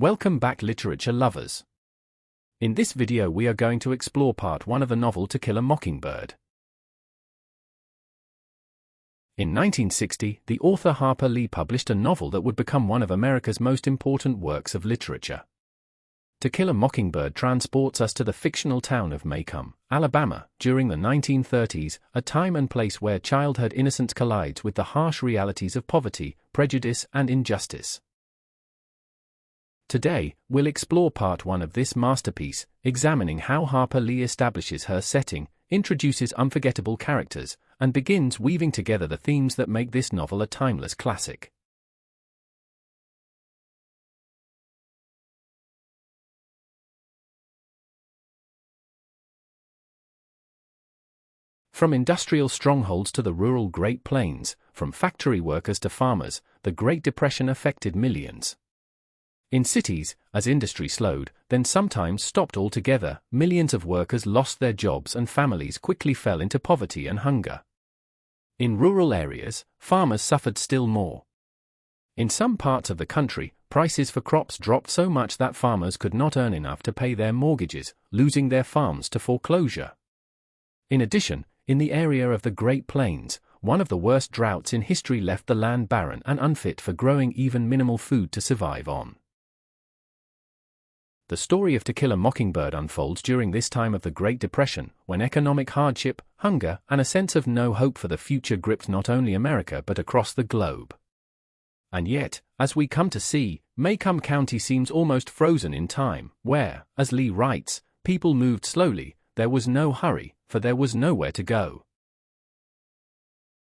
Welcome back, literature lovers. In this video we are going to explore part 1 of the novel To Kill a Mockingbird. In 1960, the author Harper Lee published a novel that would become one of America's most important works of literature. To Kill a Mockingbird transports us to the fictional town of Maycomb, Alabama, during the 1930s, a time and place where childhood innocence collides with the harsh realities of poverty, prejudice, and injustice. Today, we'll explore part 1 of this masterpiece, examining how Harper Lee establishes her setting, introduces unforgettable characters, and begins weaving together the themes that make this novel a timeless classic. From industrial strongholds to the rural Great Plains, from factory workers to farmers, the Great Depression affected millions. In cities, as industry slowed, then sometimes stopped altogether, millions of workers lost their jobs and families quickly fell into poverty and hunger. In rural areas, farmers suffered still more. In some parts of the country, prices for crops dropped so much that farmers could not earn enough to pay their mortgages, losing their farms to foreclosure. In addition, in the area of the Great Plains, one of the worst droughts in history left the land barren and unfit for growing even minimal food to survive on. The story of To Kill a Mockingbird unfolds during this time of the Great Depression, when economic hardship, hunger, and a sense of no hope for the future gripped not only America but across the globe. And yet, as we come to see, Maycomb County seems almost frozen in time, where, as Lee writes, people moved slowly, there was no hurry, for there was nowhere to go.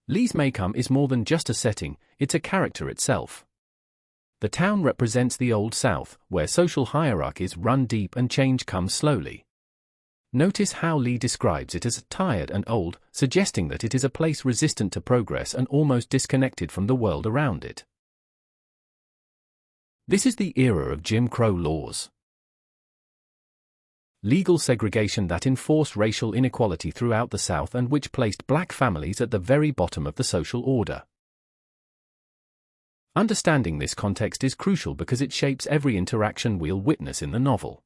Lee's Maycomb is more than just a setting, it's a character itself. The town represents the Old South, where social hierarchies run deep and change comes slowly. Notice how Lee describes it as tired and old, suggesting that it is a place resistant to progress and almost disconnected from the world around it. This is the era of Jim Crow laws. Legal segregation that enforced racial inequality throughout the South and which placed black families at the very bottom of the social order. Understanding this context is crucial because it shapes every interaction we'll witness in the novel.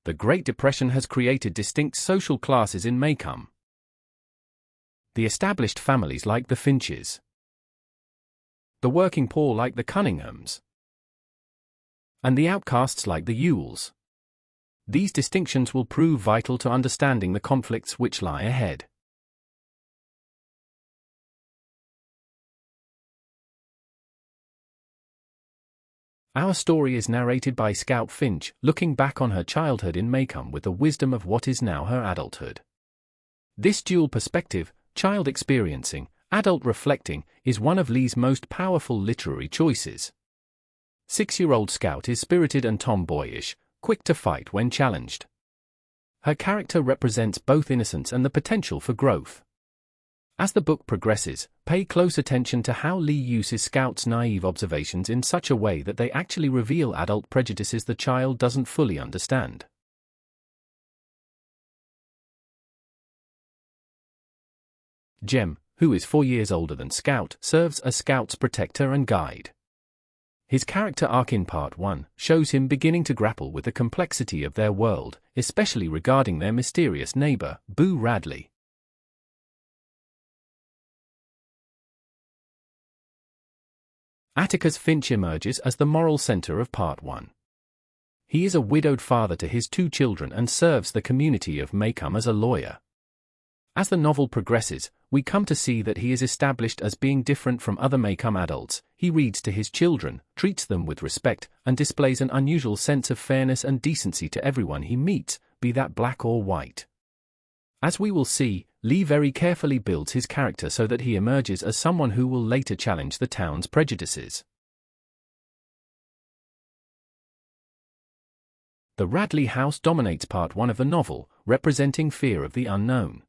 The Great Depression has created distinct social classes in Maycomb. The established families like the Finches. The working poor like the Cunninghams. And the outcasts like the Ewells. These distinctions will prove vital to understanding the conflicts which lie ahead. Our story is narrated by Scout Finch, looking back on her childhood in Maycomb with the wisdom of what is now her adulthood. This dual perspective, child experiencing, adult reflecting, is one of Lee's most powerful literary choices. 6-year-old Scout is spirited and tomboyish, quick to fight when challenged. Her character represents both innocence and the potential for growth. As the book progresses, pay close attention to how Lee uses Scout's naive observations in such a way that they actually reveal adult prejudices the child doesn't fully understand. Jem, who is 4 years older than Scout, serves as Scout's protector and guide. His character arc in Part 1 shows him beginning to grapple with the complexity of their world, especially regarding their mysterious neighbor, Boo Radley. Atticus Finch emerges as the moral center of Part 1. He is a widowed father to his 2 children and serves the community of Maycomb as a lawyer. As the novel progresses, we come to see that he is established as being different from other Maycomb adults. He reads to his children, treats them with respect, and displays an unusual sense of fairness and decency to everyone he meets, be that black or white. As we will see, Lee very carefully builds his character so that he emerges as someone who will later challenge the town's prejudices. The Radley house dominates Part 1 of the novel, representing fear of the unknown.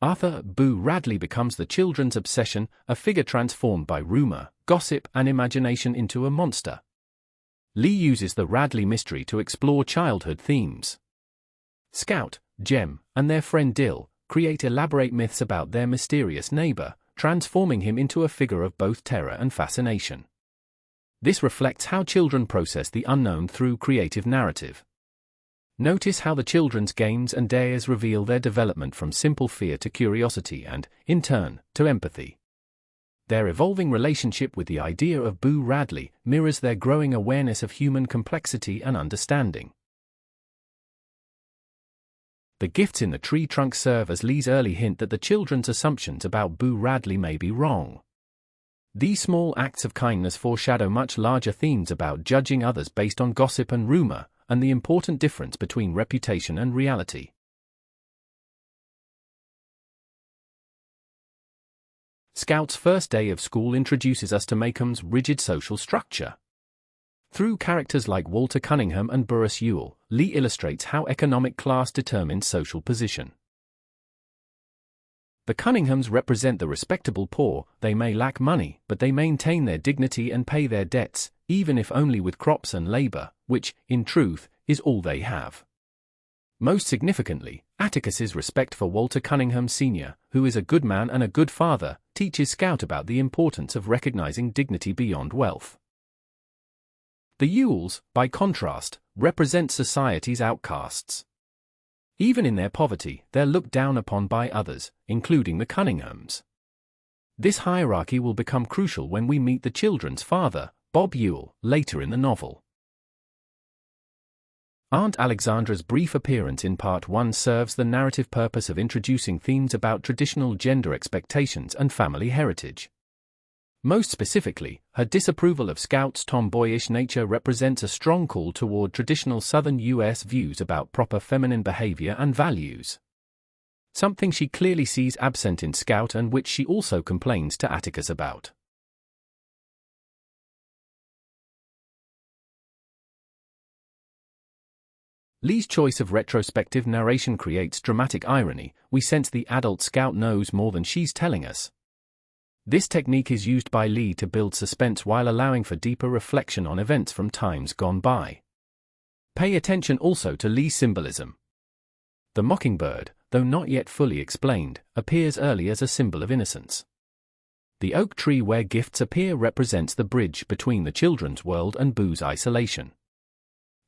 Arthur Boo Radley becomes the children's obsession, a figure transformed by rumor, gossip, and imagination into a monster. Lee uses the Radley mystery to explore childhood themes. Scout, Jem, and their friend Dill create elaborate myths about their mysterious neighbor, transforming him into a figure of both terror and fascination. This reflects how children process the unknown through creative narrative. Notice how the children's games and dares reveal their development from simple fear to curiosity and, in turn, to empathy. Their evolving relationship with the idea of Boo Radley mirrors their growing awareness of human complexity and understanding. The gifts in the tree trunk serve as Lee's early hint that the children's assumptions about Boo Radley may be wrong. These small acts of kindness foreshadow much larger themes about judging others based on gossip and rumor, and the important difference between reputation and reality. Scout's first day of school introduces us to Maycomb's rigid social structure. Through characters like Walter Cunningham and Burrus Ewell, Lee illustrates how economic class determines social position. The Cunninghams represent the respectable poor. They may lack money, but they maintain their dignity and pay their debts, even if only with crops and labor, which, in truth, is all they have. Most significantly, Atticus's respect for Walter Cunningham Sr., who is a good man and a good father, teaches Scout about the importance of recognizing dignity beyond wealth. The Ewells, by contrast, represent society's outcasts. Even in their poverty, they're looked down upon by others, including the Cunninghams. This hierarchy will become crucial when we meet the children's father, Bob Ewell, later in the novel. Aunt Alexandra's brief appearance in Part 1 serves the narrative purpose of introducing themes about traditional gender expectations and family heritage. Most specifically, her disapproval of Scout's tomboyish nature represents a strong call toward traditional Southern U.S. views about proper feminine behavior and values. Something she clearly sees absent in Scout and which she also complains to Atticus about. Lee's choice of retrospective narration creates dramatic irony. We sense the adult Scout knows more than she's telling us. This technique is used by Lee to build suspense while allowing for deeper reflection on events from times gone by. Pay attention also to Lee's symbolism. The mockingbird, though not yet fully explained, appears early as a symbol of innocence. The oak tree where gifts appear represents the bridge between the children's world and Boo's isolation.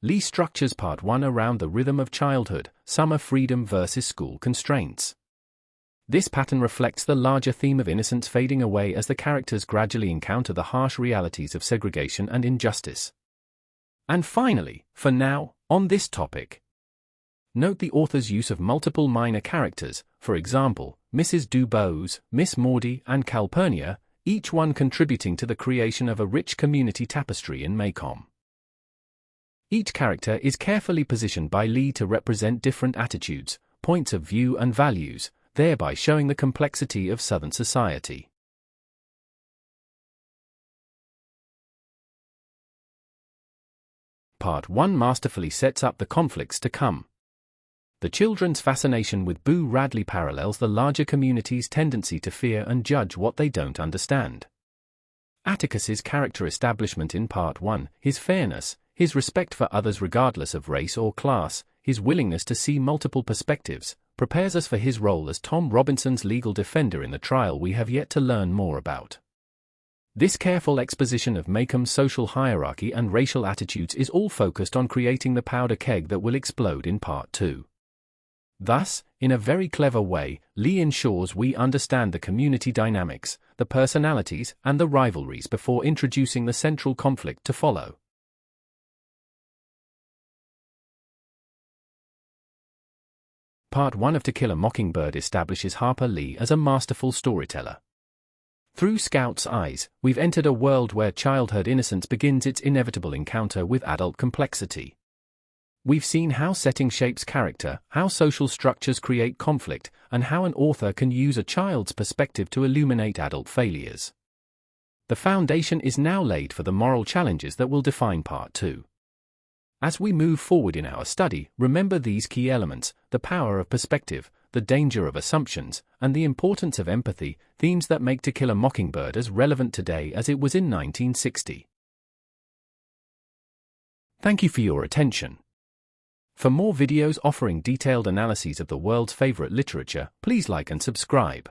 Lee structures Part 1 around the rhythm of childhood, summer freedom versus school constraints. This pattern reflects the larger theme of innocence fading away as the characters gradually encounter the harsh realities of segregation and injustice. And finally, for now, on this topic, note the author's use of multiple minor characters, for example, Mrs. Dubose, Miss Maudie, and Calpurnia, each one contributing to the creation of a rich community tapestry in Maycomb. Each character is carefully positioned by Lee to represent different attitudes, points of view and values, thereby showing the complexity of Southern society. Part 1 masterfully sets up the conflicts to come. The children's fascination with Boo Radley parallels the larger community's tendency to fear and judge what they don't understand. Atticus's character establishment in Part 1, his fairness, his respect for others regardless of race or class, his willingness to see multiple perspectives, prepares us for his role as Tom Robinson's legal defender in the trial we have yet to learn more about. This careful exposition of Maycomb's social hierarchy and racial attitudes is all focused on creating the powder keg that will explode in Part 2. Thus, in a very clever way, Lee ensures we understand the community dynamics, the personalities, and the rivalries before introducing the central conflict to follow. Part 1 of To Kill a Mockingbird establishes Harper Lee as a masterful storyteller. Through Scout's eyes, we've entered a world where childhood innocence begins its inevitable encounter with adult complexity. We've seen how setting shapes character, how social structures create conflict, and how an author can use a child's perspective to illuminate adult failures. The foundation is now laid for the moral challenges that will define Part 2. As we move forward in our study, remember these key elements: the power of perspective, the danger of assumptions, and the importance of empathy, themes that make To Kill a Mockingbird as relevant today as it was in 1960. Thank you for your attention. For more videos offering detailed analyses of the world's favorite literature, please like and subscribe.